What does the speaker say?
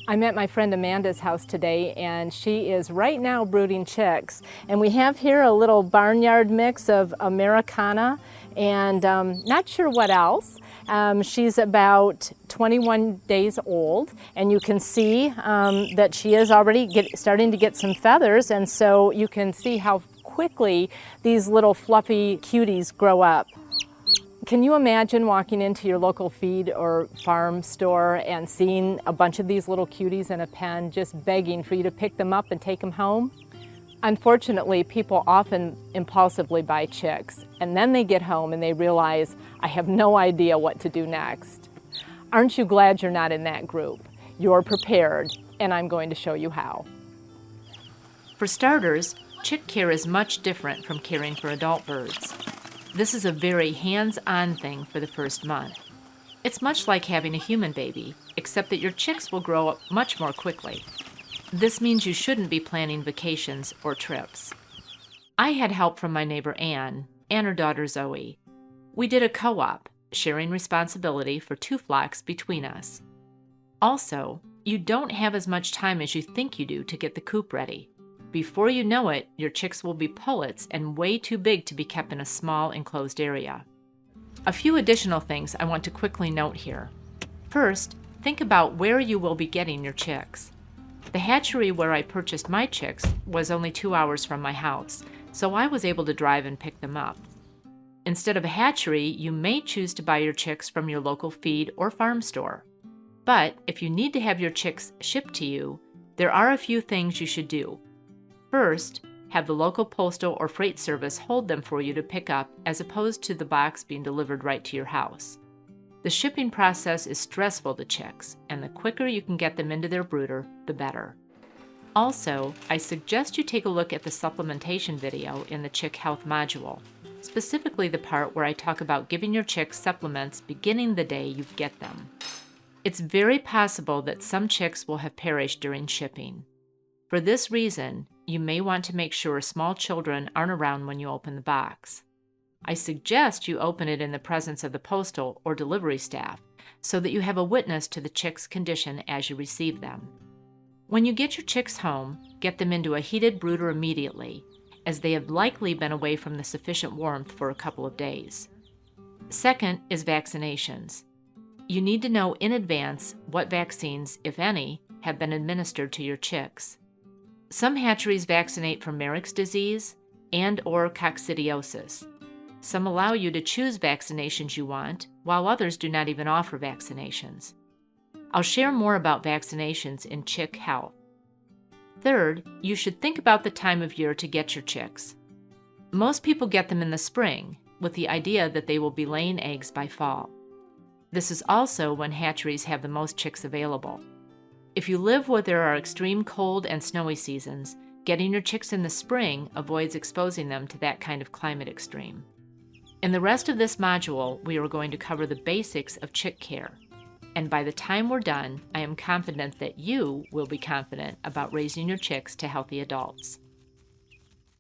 I'm at my friend Amanda's house today, and she is right now brooding chicks. And we have here a little barnyard mix of Americana and not sure what else. She's about 21 days old, and you can see that she is already starting to get some feathers, and so you can see how quickly these little fluffy cuties grow up. Can you imagine walking into your local feed or farm store and seeing a bunch of these little cuties in a pen just begging for you to pick them up and take them home? Unfortunately, people often impulsively buy chicks, and then they get home and they realize, I have no idea what to do next. Aren't you glad you're not in that group? You're prepared, and I'm going to show you how. For starters, chick care is much different from caring for adult birds. This is a very hands-on thing for the first month. It's much like having a human baby, except that your chicks will grow up much more quickly. This means you shouldn't be planning vacations or trips. I had help from my neighbor Anne and her daughter Zoe. We did a co-op, sharing responsibility for 2 flocks between us. Also, you don't have as much time as you think you do to get the coop ready. Before you know it, your chicks will be pullets and way too big to be kept in a small enclosed area. A few additional things I want to quickly note here. First, think about where you will be getting your chicks. The hatchery where I purchased my chicks was only 2 hours from my house, so I was able to drive and pick them up. Instead of a hatchery, you may choose to buy your chicks from your local feed or farm store. But if you need to have your chicks shipped to you, there are a few things you should do. First, have the local postal or freight service hold them for you to pick up as opposed to the box being delivered right to your house. The shipping process is stressful to chicks, and the quicker you can get them into their brooder, the better. Also, I suggest you take a look at the supplementation video in the Chick Health module, specifically the part where I talk about giving your chicks supplements beginning the day you get them. It's very possible that some chicks will have perished during shipping. For this reason, you may want to make sure small children aren't around when you open the box. I suggest you open it in the presence of the postal or delivery staff so that you have a witness to the chick's condition as you receive them. When you get your chicks home, get them into a heated brooder immediately, as they have likely been away from the sufficient warmth for a couple of days. Second is vaccinations. You need to know in advance what vaccines, if any, have been administered to your chicks. Some hatcheries vaccinate for Marek's disease and/or coccidiosis. Some allow you to choose vaccinations you want, while others do not even offer vaccinations. I'll share more about vaccinations in Chick Health. Third, you should think about the time of year to get your chicks. Most people get them in the spring, with the idea that they will be laying eggs by fall. This is also when hatcheries have the most chicks available. If you live where there are extreme cold and snowy seasons, getting your chicks in the spring avoids exposing them to that kind of climate extreme. In the rest of this module, we are going to cover the basics of chick care. And by the time we're done, I am confident that you will be confident about raising your chicks to healthy adults.